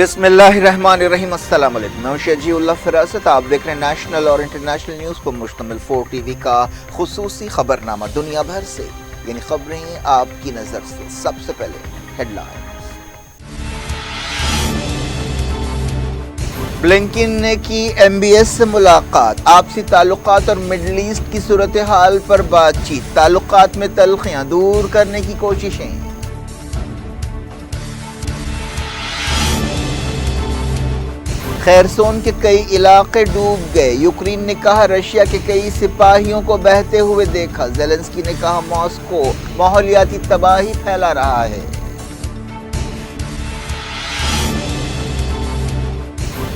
بسم اللہ الرحمن الرحیم۔ السلام علیکم، میں شجی اللہ فراست۔ آپ دیکھ رہے ہیں نیشنل اور انٹرنیشنل نیوز پر مشتمل 4 ٹی وی کا خصوصی خبرنامہ دنیا بھر سے، یعنی خبریں آپ کی نظر سے۔ سب سے پہلے ہیڈ لائنز۔ بلنکن نے کی ایم بی ایس سے ملاقات، آپسی تعلقات اور مڈل ایسٹ کی صورتحال پر بات چیت، تعلقات میں تلخیاں دور کرنے کی کوششیں۔ خیرسون کے کئی علاقے ڈوب گئے، یوکرین نے کہا رشیا کے کئی سپاہیوں کو بہتے ہوئے دیکھا، زیلنسکی نے کہا ماسکو ماحولیاتی تباہی پھیلا رہا ہے۔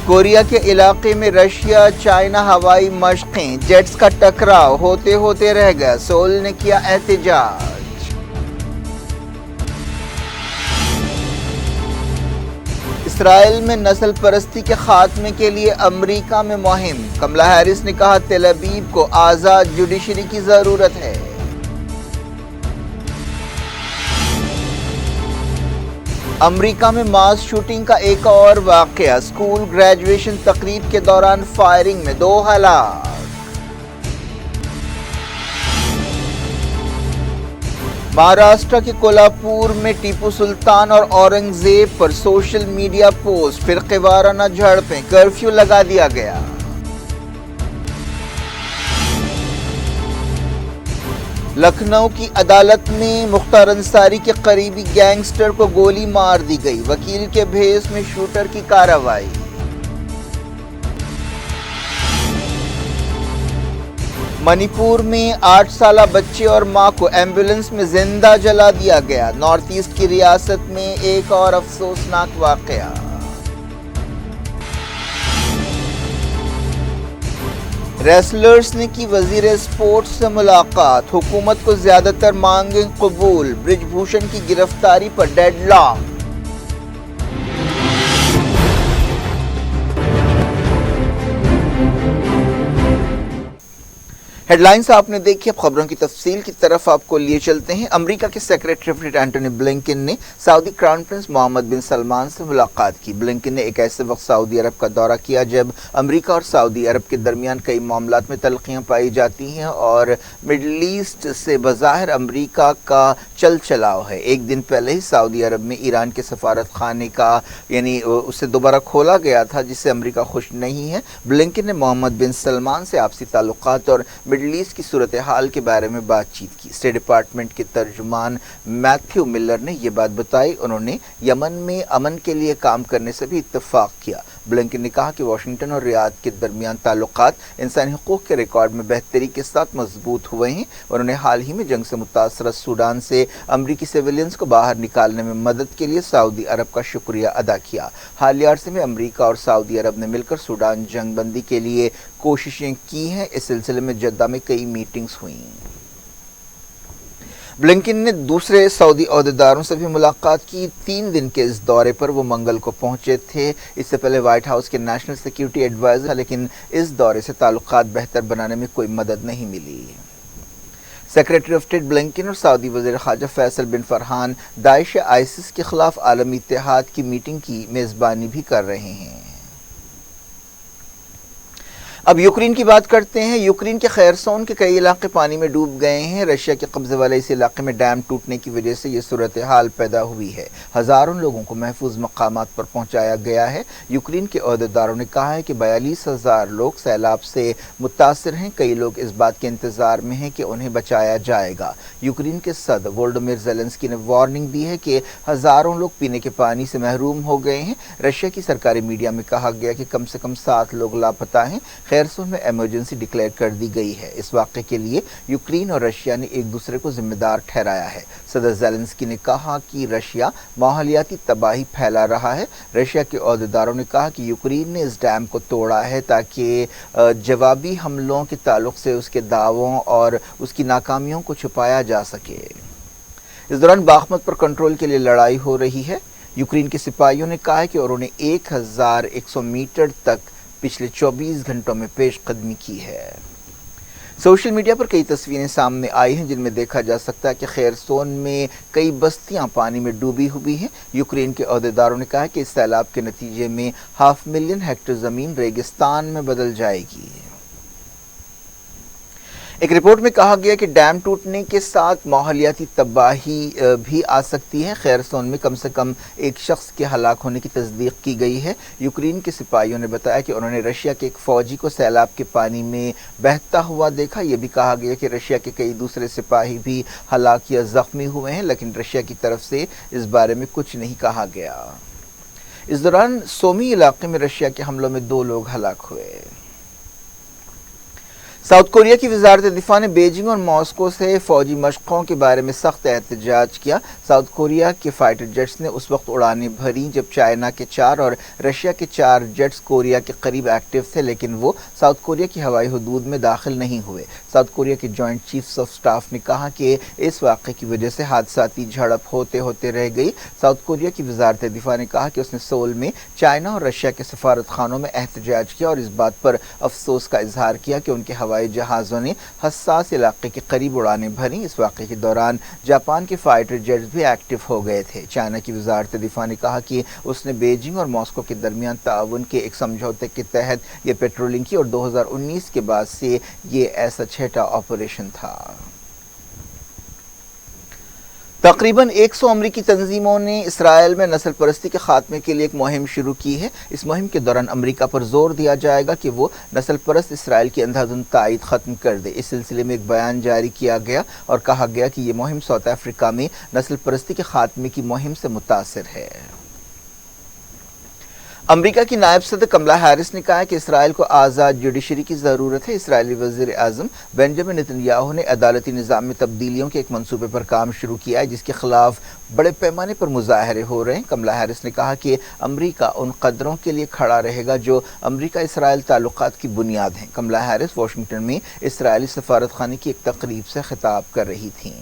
کوریا کے علاقے میں رشیا چائنا ہوائی مشقیں، جیٹس کا ٹکراؤ ہوتے ہوتے رہ گیا، سول نے کیا احتجاج۔ اسرائیل میں نسل پرستی کے خاتمے کے لیے امریکہ میں مہم، کملا ہیرس نے کہا تل ابیب کو آزاد جوڈیشری کی ضرورت ہے۔ امریکہ میں ماس شوٹنگ کا ایک اور واقعہ، اسکول گریجویشن تقریب کے دوران فائرنگ میں 2 ہلاک۔ مہاراشٹر کے کولہاپور میں ٹیپو سلطان اور اورنگ زیب پر سوشل میڈیا پوسٹ، فرقے وارانہ جھڑپیں، کرفیو لگا دیا گیا۔ لکھنؤ کی عدالت میں مختار انصاری کے قریبی گینگسٹر کو گولی مار دی گئی، وکیل کے بھیس میں شوٹر کی کارروائی۔ منی پور میں 8 سالہ بچے اور ماں کو ایمبولنس میں زندہ جلا دیا گیا، نارتھ ایسٹ کی ریاست میں ایک اور افسوسناک واقعہ۔ ریسلرز نے کی وزیر اسپورٹس سے ملاقات، حکومت کو زیادہ تر مانگیں قبول، برج بھوشن کی گرفتاری پر ڈیڈ لاک۔ ہیڈ لائنز آپ نے دیکھی، اب خبروں کی تفصیل کی طرف آپ کو لیے چلتے ہیں۔ امریکہ کے secretary of state Antony Blinken نے سعودی کراؤن پرنس محمد بن سلمان سے ملاقات کی۔ بلنکن نے ایک ایسے وقت سعودی عرب کا دورہ کیا جب امریکہ اور سعودی عرب کے درمیان کئی معاملات میں تلخیاں پائی جاتی ہیں اور مڈل ایسٹ سے بظاہر امریکہ کا چل چلاؤ ہے۔ ایک دن پہلے ہی سعودی عرب میں ایران کے سفارت خانے کا اسے دوبارہ کھولا گیا تھا، جس سے امریکہ خوش نہیں ہے۔ بلنکن نے محمد بن سلمان سے آپسی تعلقات اور مڈل ایسٹ کی صورتحال کے بارے میں بات چیت کی۔ اسٹیٹ ڈپارٹمنٹ کے ترجمان میتھیو ملر نے یہ بات بتائی۔ انہوں نے یمن میں امن کے لیے کام کرنے سے بھی اتفاق کیا۔ بلنکن نے کہا کہ واشنگٹن اور ریاض کے درمیان تعلقات انسانی حقوق کے ریکارڈ میں بہتری کے ساتھ مضبوط ہوئے ہیں۔ انہوں نے حال ہی میں جنگ سے متاثرہ سوڈان سے امریکی سویلینز کو باہر نکالنے میں مدد کے لیے سعودی عرب کا شکریہ ادا کیا۔ حالیہ عرصے میں امریکہ اور سعودی عرب نے مل کر سوڈان جنگ بندی کے لیے کوششیں کی ہیں۔ اس سلسلے میں جدہ میں کئی میٹنگز ہوئیں۔ بلنکن نے دوسرے سعودی عہدیداروں سے بھی ملاقات کی۔ 3 دن کے اس دورے پر وہ منگل کو پہنچے تھے۔ اس سے پہلے وائٹ ہاؤس کے نیشنل سیکیورٹی ایڈوائزر، لیکن اس دورے سے تعلقات بہتر بنانے میں کوئی مدد نہیں ملی۔ سیکریٹری آف اسٹیٹ بلنکن اور سعودی وزیر خارجہ فیصل بن فرحان داعش آئیسس کے خلاف عالمی اتحاد کی میٹنگ کی میزبانی بھی کر رہے ہیں۔ اب یوکرین کی بات کرتے ہیں۔ یوکرین کے خیرسون کے کئی علاقے پانی میں ڈوب گئے ہیں۔ رشیا کے قبضے والے اس علاقے میں ڈیم ٹوٹنے کی وجہ سے یہ صورتحال پیدا ہوئی ہے۔ ہزاروں لوگوں کو محفوظ مقامات پر پہنچایا گیا ہے۔ یوکرین کے عہدیداروں نے کہا ہے کہ 42,000 لوگ سیلاب سے متاثر ہیں۔ کئی لوگ اس بات کے انتظار میں ہیں کہ انہیں بچایا جائے گا۔ یوکرین کے صدر وولودیمیر زیلنسکی نے وارننگ دی ہے کہ ہزاروں لوگ پینے کے پانی سے محروم ہو گئے ہیں۔ رشیا کی سرکاری میڈیا میں کہا گیا کہ کم سے کم 7 لوگ لاپتہ ہیں۔ خیرسون میں ایمرجنسی ڈکلیئر کر دی گئی ہے۔ اس واقعے کے لیے یوکرین اور رشیا نے ایک دوسرے کو ذمہ دار ٹھہرایا ہے۔ صدر زیلنسکی نے کہا کہ رشیا ماحولیاتی تباہی پھیلا رہا ہے۔ رشیا کے عہدیداروں نے کہا کہ یوکرین نے اس ڈیم کو توڑا ہے تاکہ جوابی حملوں کے تعلق سے اس کے دعووں اور اس کی ناکامیوں کو چھپایا جا سکے۔ اس دوران باخمت پر کنٹرول کے لیے لڑائی ہو رہی ہے۔ یوکرین کے سپاہیوں نے کہا ہے کہ انہوں نے 1100 میٹر تک پچھلے 24 گھنٹوں میں پیش قدمی کی ہے۔ सोशल मीडिया पर कई तस्वीरें सामने आई हैं जिनमें देखा जा सकता है कि खेरसोन में कई बस्तियां पानी में डूबी हुई हैं। यूक्रेन के अहदेदारों ने कहा है कि इस सैलाब के नतीजे में 500,000 हेक्टेयर ज़मीन रेगिस्तान में बदल जाएगी। एक रिपोर्ट में कहा गया कि डैम टूटने के साथ माहौलियाती तबाही भी आ सकती है। खेरसोन में कम से कम एक शख्स के हलाक होने की तस्दीक की गई है। यूक्रेन के सिपाहियों ने बताया कि उन्होंने रशिया के एक फौजी को सैलाब के पानी में बहता हुआ देखा। यह भी कहा गया कि रशिया के कई दूसरे सिपाही भी हलाक या जख्मी हुए हैं, लेकिन रशिया की तरफ से इस बारे में कुछ नहीं कहा गया। इस दौरान सोमी इलाके में रशिया के हमलों में 2 लोग हलाक हुए। साउथ कोरिया की वजारत दिफा ने बीजिंग और मॉस्को से फौजी मशकों के बारे में सख्त एहतजाज किया। साउथ कोरिया के फाइटर जेट्स ने उस वक्त उड़ानें भरी जब चाइना के 4 और रशिया के 4 जेट्स कोरिया के करीब एक्टिव थे, लेकिन वो साउथ कोरिया की हवाई हदूद में दाखिल नहीं हुए। साउथ कोरिया के जॉइंट चीफ्स ऑफ स्टाफ ने कहा कि इस वाक़े की वजह से हादसाती झड़प होते होते रह गई। साउथ कोरिया की वजारत दिफा ने कहा कि उसने सोल में चाइना और रशिया के सफारत खानों में एहतजाज किया और इस बात पर अफसोस का इजहार किया कि उनके हवाई जहाज़ों ने हसास इलाके के करीब उड़ानें भरी। इस वाक़े के दौरान जापान के फाइटर जेट्स भी एक्टिव हो गए थे। चाइना की वजारत दिफा ने कहा कि उसने बीजिंग और मॉस्को के दरमियान ताउन के एक समझौते के तहत ये पेट्रोलिंग की और 2019 के बाद से ये ऐसा 6ठा ऑपरेशन था। तकरीबन 100 अमरीकी तंजीमों ने इसराइल में नस्ल परस्ती के खात्मे के लिए एक मुहिम शुरू की है। इस मुहिम के दौरान अमरीका पर जोर दिया जाएगा कि वो नस्ल परस्त इसराइल की अंधाधुंध तायद ख़त्म कर दे। इस सिलसिले में एक बयान जारी किया गया और कहा गया कि ये मुहिम साउथ अफ्रीका में नस्ल परस्ती के खात्मे की मुहिम से मुतासिर है। अमरीका की नायब सदर कमला हैरिस ने कहा है कि इसराइल को आज़ाद जुडिशरी की ज़रूरत है। इसराइली वज़ीर आज़म बेंजामिन नेतन्याहू ने अदालती निज़ाम में तब्दीलियों के एक मंसूबे पर काम शुरू किया है जिसके खिलाफ बड़े पैमाने पर मुजाहरे हो रहे हैं। कमला हैरिस ने कहा कि अमरीका उन कदरों के लिए खड़ा रहेगा जो अमरीका इसराइल ताल्लुकात की बुनियाद हैं। कमला हैरिस वाशिंगटन में इसराइली सफारत खाने की एक तकरीब से खिताब कर रही थीं।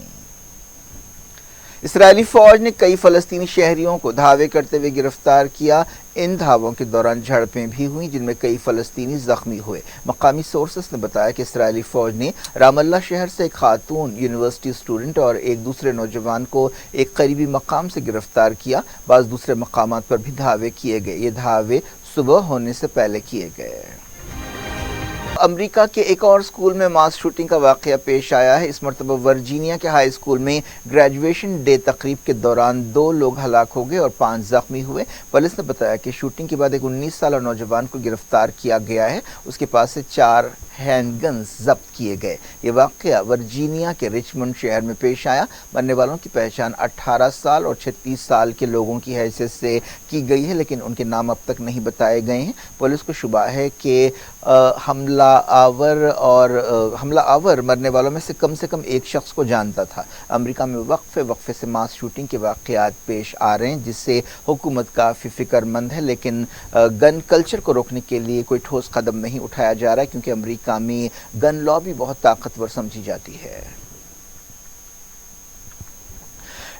इसराइली फौज ने कई फ़लस्तीनी शहरियों को धावे करते हुए गिरफ्तार किया। इन धावों के दौरान झड़पें भी हुई जिनमें कई फ़लस्तीनी ज़ख्मी हुए। मकामी सोर्सेस ने बताया कि इसराइली फ़ौज ने रामल्ला शहर से एक खातून यूनिवर्सिटी स्टूडेंट और एक दूसरे नौजवान को एक करीबी मकाम से गिरफ्तार किया। बाज़ दूसरे मकामात पर भी धावे किए गए। ये धावे सुबह होने से पहले किए गए। अमरीका के एक और स्कूल में मास शूटिंग का वाक़या पेश आया है। इस मरतबा वर्जीनिया के हाई स्कूल में ग्रेजुएशन डे तकरीब के दौरान 2 लोग हलाक हो गए और 5 ज़ख्मी हुए। पुलिस ने बताया कि शूटिंग के बाद एक 19 साल नौजवान को गिरफ्तार किया गया है। उसके पास से 4 हैंडगन्स जब्त किए गए। ये वाक़या वर्जीनिया के रिचमंड शहर में पेश आया। मरने वालों की पहचान 18 साल और 36 साल के लोगों की हैसियत से की गई है, लेकिन उनके नाम अब तक नहीं बताए गए हैं। पुलिस को शुबा है कि हमला आवर मरने वालों में से कम एक शख्स को जानता था। अमेरिका में वक्फे से मास शूटिंग के वाक़यात पेश आ रहे हैं जिससे हुकूमत काफ़ी फ़िक्रमंद है, लेकिन गन कल्चर को रोकने के लिए कोई ठोस कदम नहीं उठाया जा रहा है क्योंकि अमेरिका में गन लॉ भी बहुत ताकतवर समझी जाती है।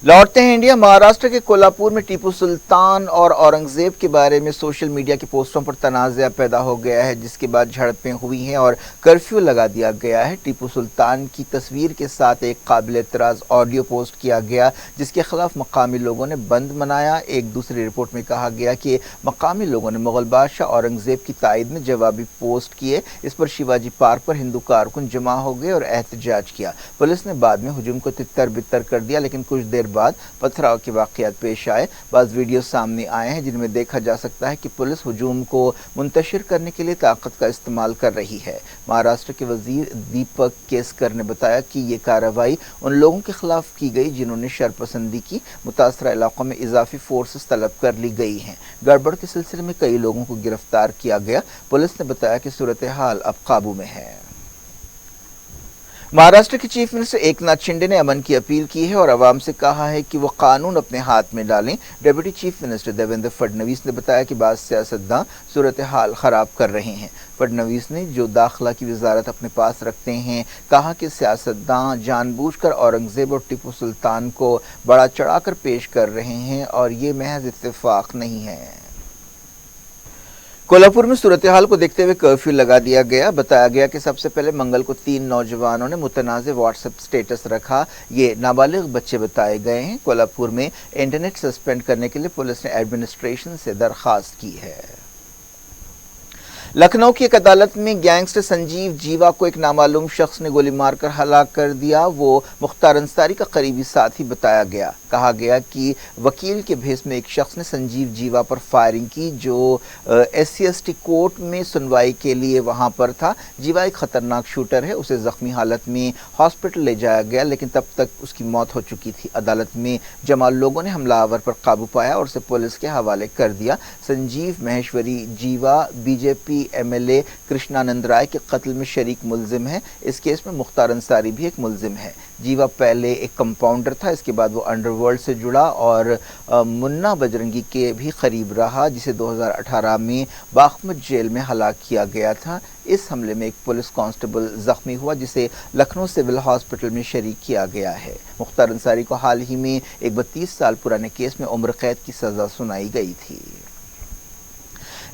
लौटते हैं इंडिया। महाराष्ट्र के कोल्हापुर में टीपू सुल्तान और औरंगजेब के बारे में सोशल मीडिया के पोस्टों पर तनाज़ा पैदा हो गया है जिसके बाद झड़पें हुई हैं और कर्फ्यू लगा दिया गया है। टीपू सुल्तान की तस्वीर के साथ एक काबिल एतराज़ ऑडियो पोस्ट किया गया जिसके खिलाफ मकामी लोगों ने बंद मनाया। एक दूसरी रिपोर्ट में कहा गया कि मकामी लोगों ने मुगल बादशाह औरंगजेब की तायद में जवाबी पोस्ट किए। इस पर शिवाजी पार्क पर हिंदू कारकुन जमा हो गए और एहतजाज किया। पुलिस ने बाद में हुजूम को तितर बितर कर दिया, लेकिन कुछ देर बाद पथराव के वाक़यात पेश आए। बाज़ वीडियो सामने आए हैं जिनमें देखा जा सकता है कि पुलिस हुजूम को मुंतशिर करने के लिए ताकत का इस्तेमाल कर रही है। महाराष्ट्र के वजीर दीपक केसकर ने बताया कि ये कार्रवाई उन लोगों के खिलाफ की गई जिन्होंने शरपसंदी की। मुतासरा इलाकों में इजाफी फोर्सेस तलब कर ली गई हैं। गड़बड़ के सिलसिले में कई लोगों को गिरफ्तार किया गया। पुलिस ने बताया कि सूरत हाल अब काबू में है। महाराष्ट्र के चीफ मिनिस्टर एकनाथ शिंदे ने अमन की अपील की है और आवाम से कहा है कि वो कानून अपने हाथ में डालें। Deputy chief minister Devendra Fadnavis ने बताया कि बाज़ सियासतदां सूरत हाल ख़राब कर रहे हैं। फडणवीस ने जो दाखिला की वजारत अपने पास रखते हैं कहा कि सियासतदां जानबूझकर औरंगजेब और टीपू सुल्तान को बड़ा चढ़ाकर पेश कर रहे हैं और ये महज इत्तेफाक नहीं है। कोल्हापुर में सूरत हाल को देखते हुए कर्फ्यू लगा दिया गया। बताया गया कि सबसे पहले मंगल को 3 नौजवानों ने मुतनाज़ व्हाट्सएप स्टेटस रखा। ये नाबालिग बच्चे बताए गए हैं। कोल्हापुर में इंटरनेट सस्पेंड करने के लिए पुलिस ने एडमिनिस्ट्रेशन से दरखास्त की है। लखनऊ की एक अदालत में गैंगस्टर संजीव जीवा को एक नामालूम शख्स ने गोली मारकर हलाक कर दिया। वो मुख्तार अंसारी का करीबी साथी बताया गया। कहा गया कि वकील के भेस में एक शख्स ने संजीव जीवा पर फायरिंग की, जो SC/ST कोर्ट में सुनवाई के लिए वहां पर था। जीवा एक खतरनाक शूटर है। उसे जख्मी हालत में हॉस्पिटल ले जाया गया, लेकिन तब तक उसकी मौत हो चुकी थी। अदालत में जमा लोगों ने हमलावर पर काबू पाया और उसे पुलिस के हवाले कर दिया। संजीव महेश्वरी जीवा BJP MLA कृष्णानंद राय के कत्ल में शरीक मुलजिम है। इस केस में मुख्तार अंसारी भी एक मुलजिम है। जीवा पहले एक कंपाउंडर था, इसके बाद वो अंडरवर्ल्ड से जुड़ा और मुन्ना बजरंगी के भी करीब रहा, जिसे 2018 में बाखमत जेल में हलाक किया गया था। इस हमले में एक पुलिस कांस्टेबल जख्मी हुआ, जिसे लखनऊ सिविल हॉस्पिटल में शरीक किया गया है। मुख्तार अंसारी को हाल ही में एक 32 साल पुराने केस में उम्र कैद की सजा सुनाई गई थी।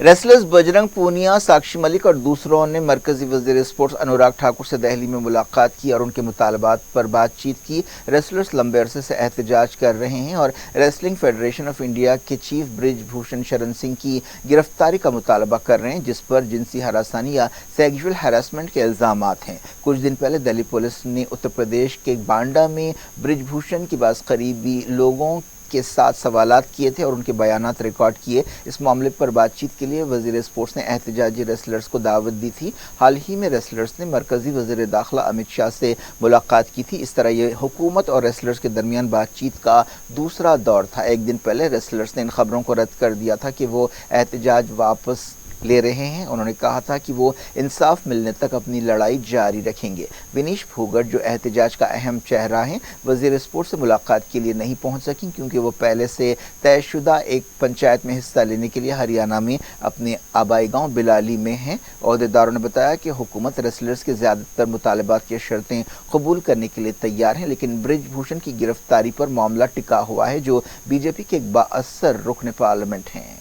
रेसलर्स बजरंग पूनिया, साक्षी मलिक और दूसरों ने मरकजी वजीर स्पोर्ट्स अनुराग ठाकुर से दिल्ली में मुलाकात की और उनके मुतालबात पर बातचीत की। रेसलर्स लंबे अरसे से एहतजाज कर रहे हैं और रेसलिंग फेडरेशन ऑफ इंडिया के चीफ ब्रिज भूषण शरण सिंह की गिरफ्तारी का मुतालबा कर रहे हैं, जिस पर जिनसी हरासानी या सेक्सुअल हैरेसमेंट के इल्जामात हैं। कुछ दिन पहले दिल्ली पुलिस ने उत्तर प्रदेश के बांडा में ब्रिजभूषण के पास करीबी लोगों के साथ सवालात किए थे और उनके बयानात रिकॉर्ड किए। इस मामले पर बातचीत के लिए वजीर स्पोर्ट्स ने एहतजाजी रेसलर्स को दावत दी थी। हाल ही में रेसलर्स ने मरकजी वजीर दाखिला अमित शाह से मुलाकात की थी। इस तरह ये हुकूमत और रेसलर्स के दरमियान बातचीत का दूसरा दौर था। एक दिन पहले रेसलर्स ने इन खबरों को रद्द कर दिया था कि वो एहतजाज वापस ले रहे हैं। उन्होंने कहा था कि वो इंसाफ मिलने तक अपनी लड़ाई जारी रखेंगे। विनीश फोगट, जो एहतजाज का अहम चेहरा हैं, वजीर स्पोर्ट्स से मुलाकात के लिए नहीं पहुंच सकी, क्योंकि वो पहले से तयशुदा एक पंचायत में हिस्सा लेने के लिए हरियाणा में अपने आबाई गांव बिलाली में हैं। अहदेदारों ने बताया कि हुकूमत रेसलर्स के ज़्यादातर मुतालबात की शर्तें कबूल करने के लिए तैयार हैं, लेकिन ब्रिजभूषण की गिरफ्तारी पर मामला टिका हुआ है, जो BJP के एक बाअसर रुकन पार्लियामेंट हैं।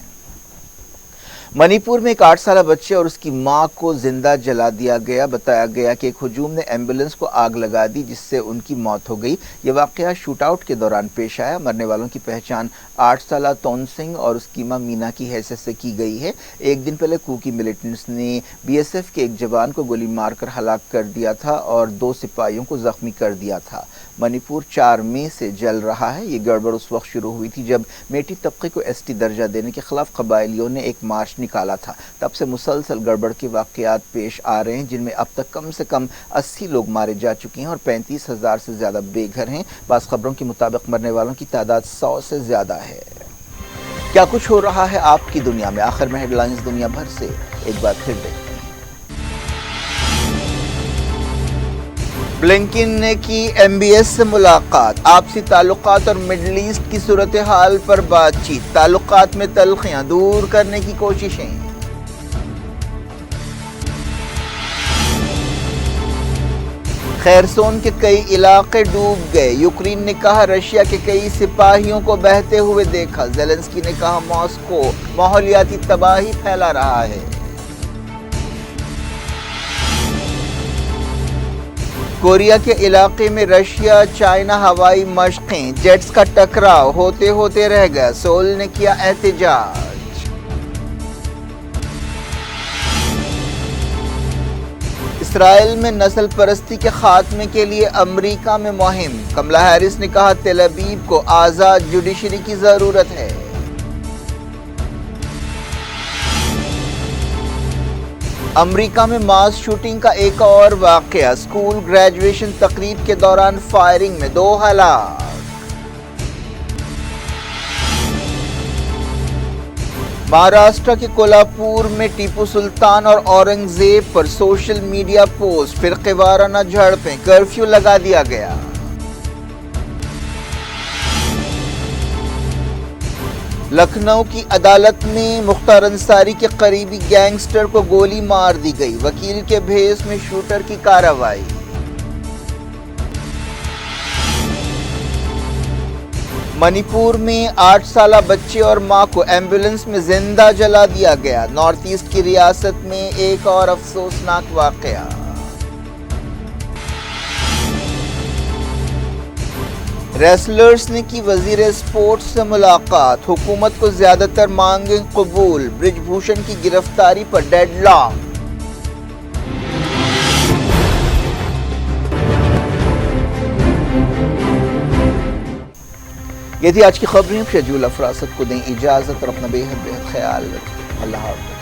मणिपुर में एक 8 साला बच्चे और उसकी मां को जिंदा जला दिया गया। बताया गया कि एक हुजूम ने एम्बुलेंस को आग लगा दी, जिससे उनकी मौत हो गई। यह वाकया शूट आउट के दौरान पेश आया। मरने वालों की पहचान 8 साला तोन सिंह और उसकी मां मीना की हैसियत से की गई है। एक दिन पहले कुकी मिलिटेंट्स ने BSF के एक जवान को गोली मारकर हलाक कर दिया था और 2 सिपाहियों को जख्मी कर दिया था। मणिपुर 4 मई से जल रहा है। ये गड़बड़ उस वक्त शुरू हुई थी जब मेटी तबके को ST दर्जा देने के खिलाफ कबायलियों ने एक मार्च निकाला था। तब से मुसलसल गड़बड़ के वाकयात पेश आ रहे हैं, जिनमें अब तक कम से कम 80 लोग मारे जा चुके हैं और 35,000 से ज़्यादा बेघर हैं। बाज़ खबरों के मुताबिक मरने वालों की तादाद 100 से ज़्यादा है। क्या कुछ हो रहा है आपकी दुनिया में? आखिर में हेडलाइंस दुनिया भर से एक बार फिर देखते हैं। ब्लिंकिन ने की MBS से मुलाकात, आपसी ताल्लुकात और मिडल ईस्ट की सूरत हाल पर बातचीत, ताल्लुकात में तल्खियां दूर करने की कोशिशें। खैरसोन के कई इलाके डूब गए। यूक्रेन ने कहा रशिया के कई सिपाहियों को बहते हुए देखा। ज़ेलेंस्की ने कहा मॉस्को माहौलियाती तबाही फैला रहा है। कोरिया के इलाके में रशिया चाइना हवाई मशकें, जेट्स का टकराव होते होते रह गया। सोल ने किया एहतजाज। इसराइल में नस्ल परस्ती के खात्मे के लिए अमेरिका में मुहिम। कमला हैरिस ने कहा तेल अवीव को आज़ाद जुडिशरी की ज़रूरत है। अमेरिका में मास शूटिंग का एक और वाकया, स्कूल ग्रेजुएशन तकरीब के दौरान फायरिंग में 2 हलाक। महाराष्ट्र के कोल्हापुर में टीपू सुल्तान और औरंगजेब पर सोशल मीडिया पोस्ट, फिरकेवाराना झड़पें, कर्फ्यू लगा दिया गया। लखनऊ की अदालत में मुख्तार अंसारी के करीबी गैंगस्टर को गोली मार दी गई। वकील के भेस में शूटर की कार्रवाई। منی پور میں 8 سالہ بچے اور ماں کو ایمبولینس میں زندہ جلا دیا گیا۔ نارتھ ایسٹ کی ریاست میں ایک اور افسوسناک واقعہ۔ ریسلرز نے کی وزیر اسپورٹس سے ملاقات، حکومت کو زیادہ تر مانگیں قبول، برج بھوشن کی گرفتاری پر ڈیڈ لاک۔ یہ تھی آج کی خبریں۔ شیڈول افراست کو دیں اجازت اور اپنا بے حد خیال رکھیں۔ اللہ حافظ۔